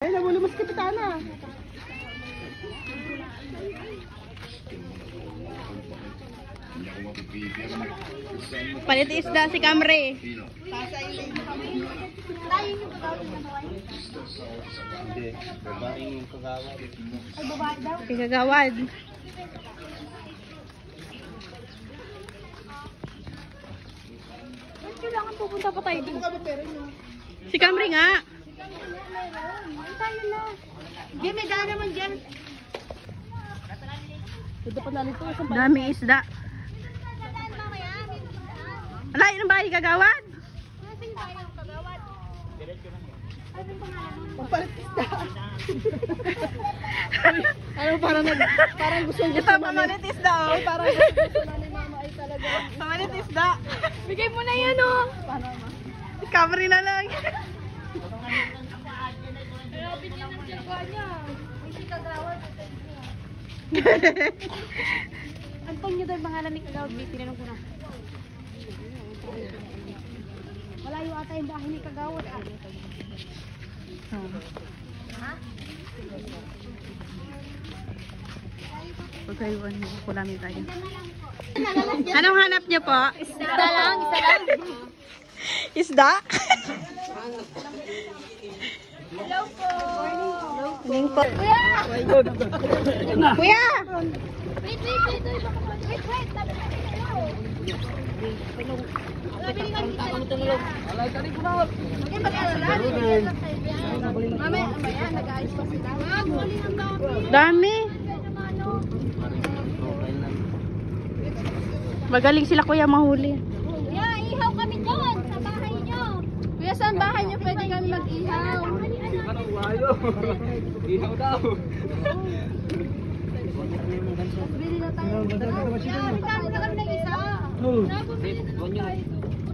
Ay, namulumas kapitana. Palit isda si Camry. Hindi, babaeng kagawad. Ay, babae daw. Kagawad. Kailangan pupunta pa tayo dito. Si Camry nga. Ay, tayo na. Diyan, may daan naman dyan. Ito pa namin ito. Dami isda. Alay, ng bahay kagawad? Papalit isda. Ano, parang gusto Ito, pamalit isda, oh. Ay, parang gusto na ni mama ay talaga. Pamalit isda. Bigay mo na yan, oh. Si Camry na lang. Lapit niya ng sirwa niya. Hindi kagawad. Antonio daw yung pangalan ni kagawad. Tinanong ko na. Malayo ata yung bahay ni kagawad. Ha? Pagkayuan mo, kulamin tayo. Anong hanap niyo po? Isda lang, isa lang. Isda? Hello po. Morning po. Kuya! Kuya! Wait. Wait. Nabili kami isa lang. Huwag mag-alala. Mamaya, nag-ayos pa sila. Huli ng dami. Dami. Magaling sila kuya mahuli. Kuya, ihaw kami doon sa bahay nyo. Kuya, saan bahay nyo pwede kami mag-ihaw? Ihaw daw. Bili na tayo. Kuya, regalo na kami ng isa. Nabumili na lang tayo.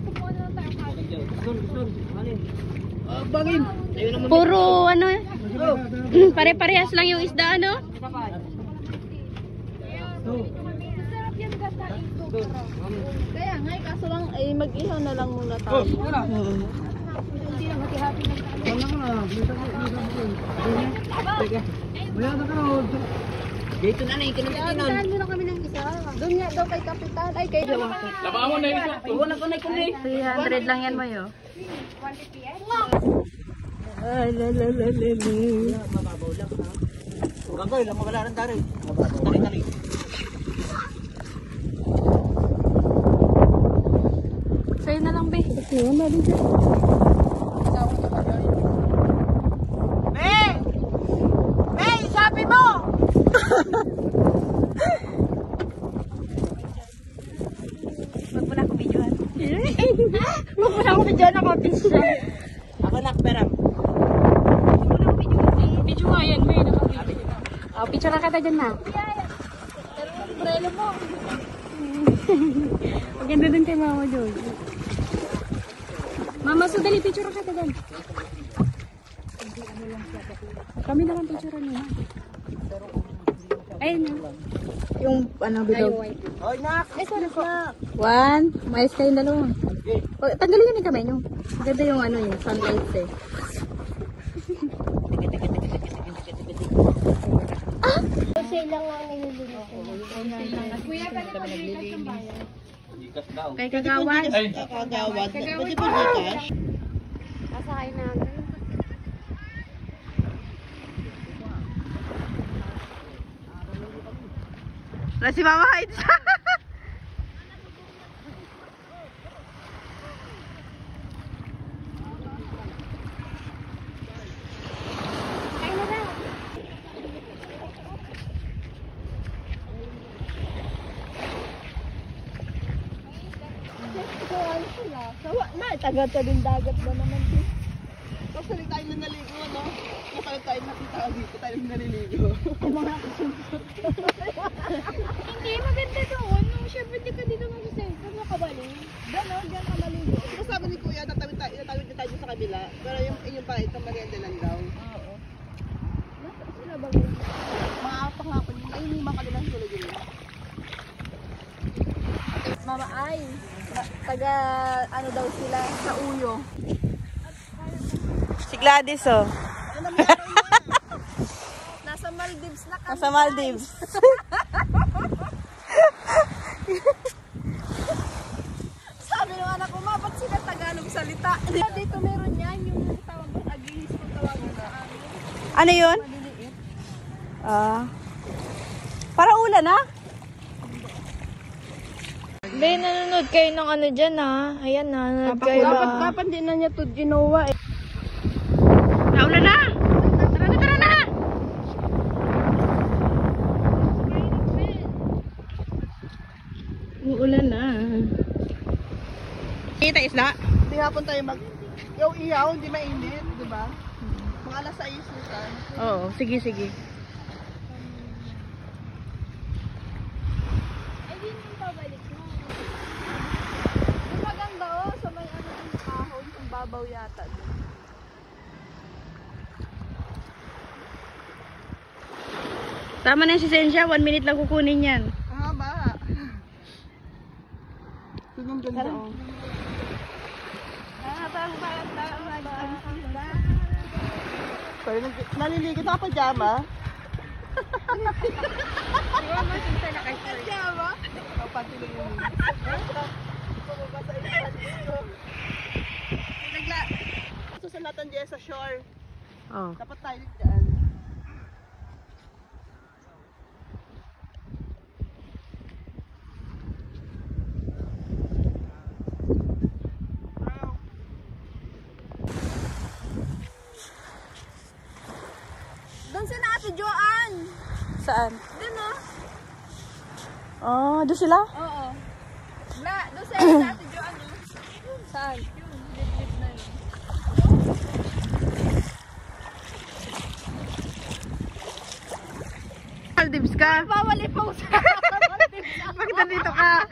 Kumuha na lang tayo kami. Bangin. Puro ano eh. Pare-parehas lang yung isda ano? Masarap yan gata ito. Kaya nga, kaso lang ay mag-ihaw na lang muna tayo. Hindi lang hati-hati ng Dito na yung kinagtinan. Saan muna kami ng isa? Doon nga daw kay Kapitan. Ay, kay Labahan mo na ito. Tuwa na ko na kundi. 300 lang yan mo yo. 150 yan. Ay, lalalala. Mababaw lang ha. Gagawin lang mawala ng dari. Tali. Sa'yo na lang, be. Be, sabi mo! Wag mo na ako videoan. Wag mo na ako videoan, ako pizza. Ako nakperam. Video nga yan, may nakabvideo. Oh, picture na kita dyan na. Prelo mo. Maganda din kay Mama Joy. Mama, so dali picture ka dyan. Kami naman picture niyo. Ayun na. Yung ano, bilog. Hoy, nak! Ay, sorry po. One, mais kayong dalawa. Oh, tanggalin yun yung kamay nyo. Maganda yung ano yun, sunlight eh. Sale lang ang nililinis. Kuya, pwede pa likas ng bayan. Ikas daw. Kay Kagawad. Kagawad. Pwede po ikas? Kasakay namin. Wala si Mama Heights. Sawa na, taga-tabing dagat ba naman din? Tapos tayo na naligo, no? Kapag tayo nakita dito, tayo naliligo. Hindi, maganda doon. No, syempre di ka dito mag-cellphone, makabalik. Diyan, no? Diyan ka maligo. Pero sabi ni Kuya, natawid na tayo sa kabila. Pero yung pa, ito merienda lang daw. Oo. Nasaan sila ba ngayon? Maapak nga po. Ayun yung mga kanilang tulog yun. Mama ay, taga ano daw sila sa Uyo. Si Gladys, oh. Ano nangyari? Maldives na kami. Nasa Maldives. Sabi ng anak ko, ba't sila Tagalog salita? Dito meron yan, yung tawag ng agihis kung tawagin sa amin. Ano yun? Maliliit. Para ulan ha? Be, nanonood kayo ng ano dyan ha. Ayan na, nanonood kayo Dapat din na niya to ginawa eh. Naulan na! Tara na! Uulan na. Kita isla? Hindi hapon tayo yung ihaw, hindi mainit, di ba? Mga alas 6 lutan. Oo, sige. Ay, di nang pabalik mo. Yung maganda sa may ano yung kahon, yung babaw yata. Tama na yung sisensya, 1 minute lang kukunin yan. Haba. Tunong ganda oh. Naliligit ako pajama. Pajama? O, pati lang yun. Ito sa Latanjee sa shore. Oh. Dapat tayo dyan. Doon sila Ate Joanne. Saan? Doon oh. Oh, doon sila? Oo. Doon sila Ate Joanne. Saan? Yun, lip na yun. Maldives ka? Bawal i-post. Bakit nandito ka?